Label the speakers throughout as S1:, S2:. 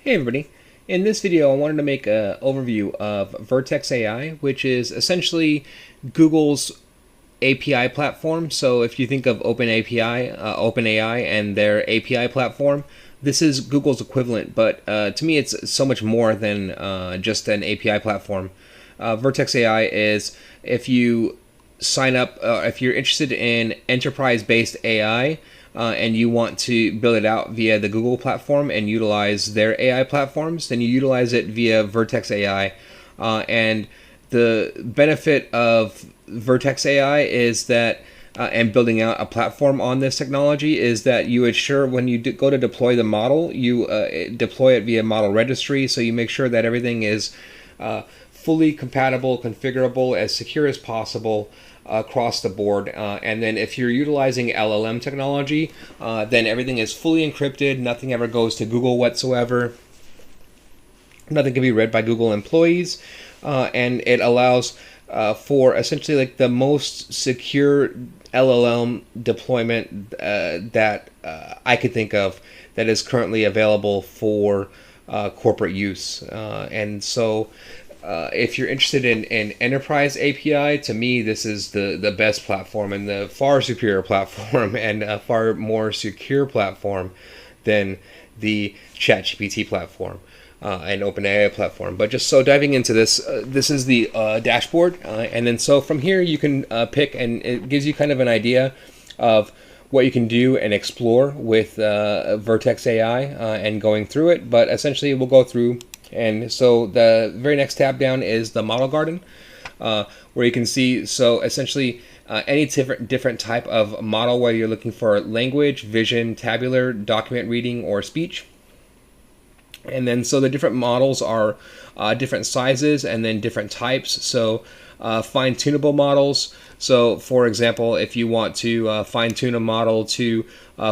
S1: Hey everybody. In this video I wanted to make an overview of Vertex AI, which is essentially Google's API platform. So if you think of OpenAI and their API platform, this is Google's equivalent, but to me it's so much more than just an API platform. Vertex AI is if you sign up, if you're interested in enterprise-based AI, and you want to build it out via the Google platform and utilize their AI platforms, then you utilize it via Vertex AI. And the benefit of Vertex AI is that, and building out a platform on this technology, is that you ensure when you go to deploy the model, you deploy it via model registry, so you make sure that everything is fully compatible, configurable, as secure as possible across the board. And then if you're utilizing LLM technology, then everything is fully encrypted. Nothing ever goes to Google whatsoever. Nothing can be read by Google employees. And it allows for essentially like the most secure LLM deployment that I could think of that is currently available for corporate use. And so if you're interested in enterprise API, to me, this is the best platform and the far superior platform and a far more secure platform than the ChatGPT platform and OpenAI platform. But just so diving into this, this is the dashboard. And then so from here, you can pick, and it gives you kind of an idea of what you can do and explore with Vertex AI and going through it. But essentially, we'll go through. And so the very next tab down is the model garden, where you can see, so essentially any different type of model, whether you're looking for language, vision, tabular, document reading, or speech. And then so the different models are different sizes and then different types. So fine-tunable models. So for example, if you want to fine-tune a model to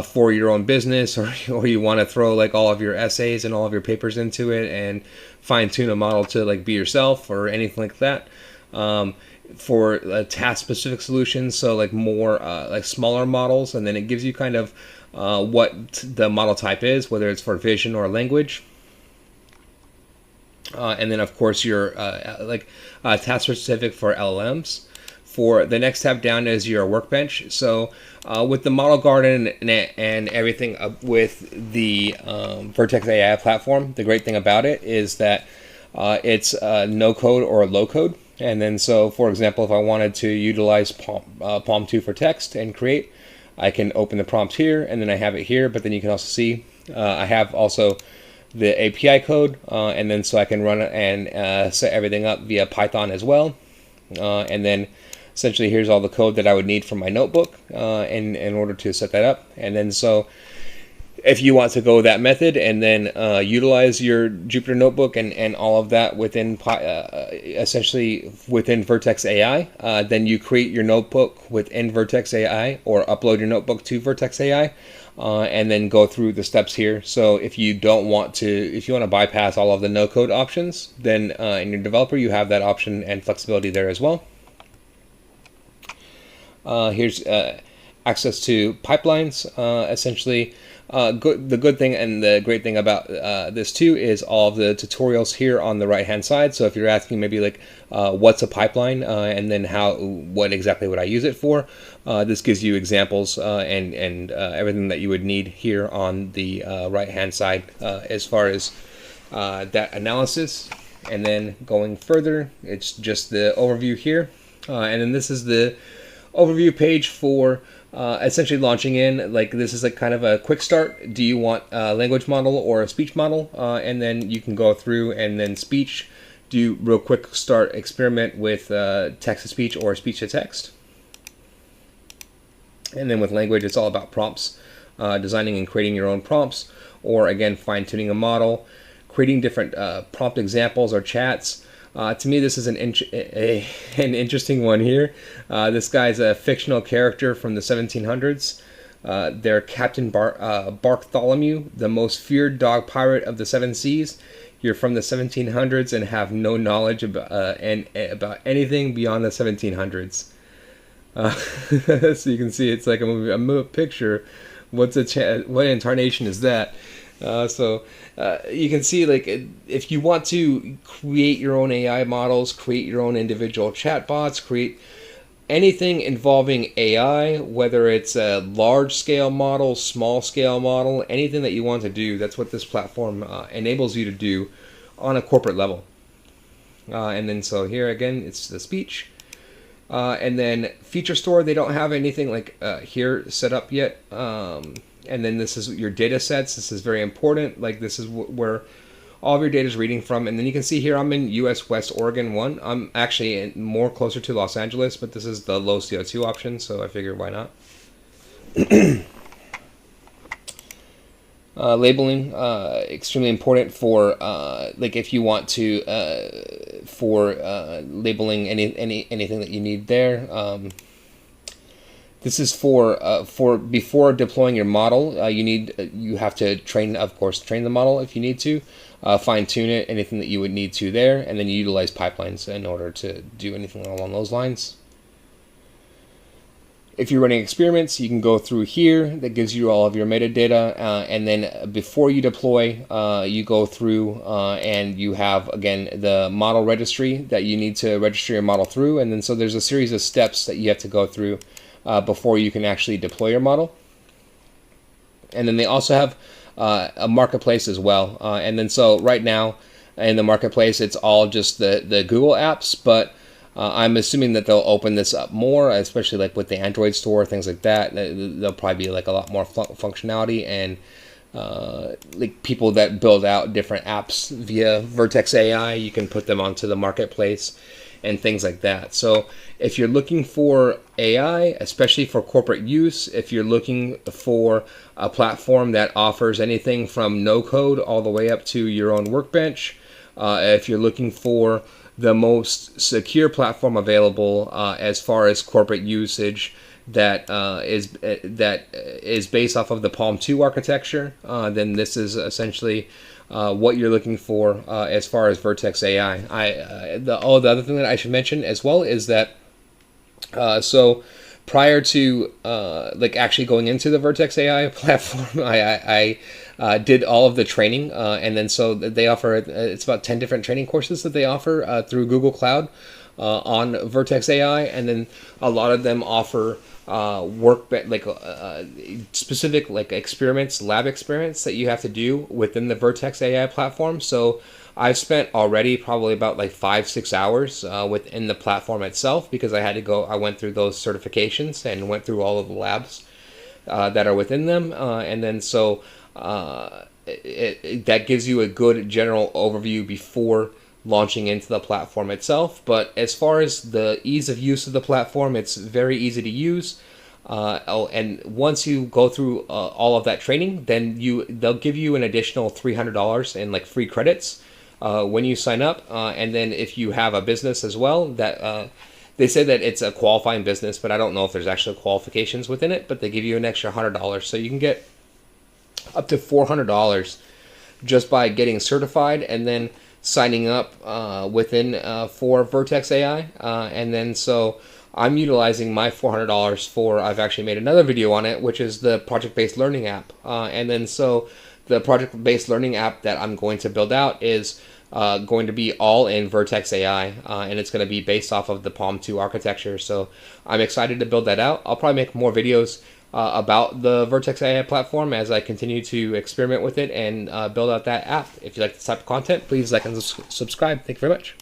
S1: for your own business, or you want to throw like all of your essays and all of your papers into it and fine-tune a model to like be yourself or anything like that. For task-specific solutions, so like more like smaller models, and then it gives you kind of what the model type is, whether it's for vision or language. And then of course your task specific for LLMs. For the next tab down is your workbench. So with the model garden and everything with the Vertex AI platform, the great thing about it is that it's no code or low code. And then so for example, if I wanted to utilize Palm 2 for text and create, I can open the prompt here and then I have it here, but then you can also see I have also the API code, and then so I can run it and set everything up via Python as well. And then essentially here's all the code that I would need for my notebook in order to set that up. And then so if you want to go that method and then utilize your Jupyter notebook and all of that within essentially within Vertex AI, then you create your notebook within Vertex AI or upload your notebook to Vertex AI. And then go through the steps here. So if you want to bypass all of the no-code options, then in your developer you have that option and flexibility there as well. Here's access to pipelines. Essentially, the good thing and the great thing about this too is all of the tutorials here on the right hand side. So if you're asking maybe like what's a pipeline and then what exactly would I use it for, this gives you examples and everything that you would need here on the right hand side as far as that analysis. And then going further, it's just the overview here, and then this is the overview page for essentially launching in. Like this is like kind of a quick start. Do you want a language model or a speech model? And then you can go through and then speech, do real quick start experiment with text to speech or speech to text. And then with language, it's all about prompts, designing and creating your own prompts, or again, fine-tuning a model, creating different prompt examples or chats. To me, this is an interesting one here. This guy's a fictional character from the 1700s. They're Captain Bartholomew, the most feared dog pirate of the seven seas. You're from the 1700s and have no knowledge about anything beyond the 1700s. So you can see it's like a movie, a picture. What incarnation is that? You can see, like, if you want to create your own AI models, create your own individual chatbots, create anything involving AI, whether it's a large scale model, small scale model, anything that you want to do, that's what this platform enables you to do on a corporate level. And then so here again, it's the speech. And then feature store, they don't have anything like here set up yet. And then this is your data sets. This is very important. Like this is where all of your data is reading from. And then you can see here I'm in US West Oregon 1. I'm actually more closer to Los Angeles, but this is the low CO2 option, so I figured why not. Labeling, extremely important for like if you want to for labeling anything that you need there. This is for before deploying your model. You have to train the model if you need to, fine tune it, anything that you would need to there, and then you utilize pipelines in order to do anything along those lines. If you're running experiments, you can go through here. That gives you all of your metadata, and then before you deploy, you go through and you have again the model registry that you need to register your model through, and then so there's a series of steps that you have to go through before you can actually deploy your model. And then they also have a marketplace as well. And then so right now in the marketplace, it's all just the Google apps, but I'm assuming that they'll open this up more, especially like with the Android store, things like that. There'll probably be like a lot more functionality and like people that build out different apps via Vertex AI, you can put them onto the marketplace and things like that. So if you're looking for AI, especially for corporate use, if you're looking for a platform that offers anything from no code all the way up to your own workbench, if you're looking for the most secure platform available as far as corporate usage that is based off of the Palm 2 architecture, then this is essentially what you're looking for as far as Vertex AI. The other thing that I should mention as well is that so prior to like actually going into the Vertex AI platform, I did all of the training, and then so they offer it's about 10 different training courses that they offer through Google Cloud on Vertex AI, and then a lot of them offer specific like experiments, lab experiments that you have to do within the Vertex AI platform. So I've spent already probably about like 5-6 hours within the platform itself, because I went through those certifications and went through all of the labs that are within them, and then so that gives you a good general overview before launching into the platform itself. But as far as the ease of use of the platform, it's very easy to use. And once you go through all of that training, then they'll give you an additional $300 in like free credits when you sign up. And then if you have a business as well, that they say that it's a qualifying business, but I don't know if there's actual qualifications within it. But they give you an extra $100, so you can get up to $400 just by getting certified and then signing up within for Vertex AI, and then so I'm utilizing my $400 for, I've actually made another video on it, which is the project-based learning app, and then so the project-based learning app that I'm going to build out is going to be all in Vertex AI, and it's going to be based off of the Palm 2 architecture. So I'm excited to build that out. I'll probably make more videos about the Vertex AI platform as I continue to experiment with it and build out that app. If you like this type of content, please like and subscribe. Thank you very much.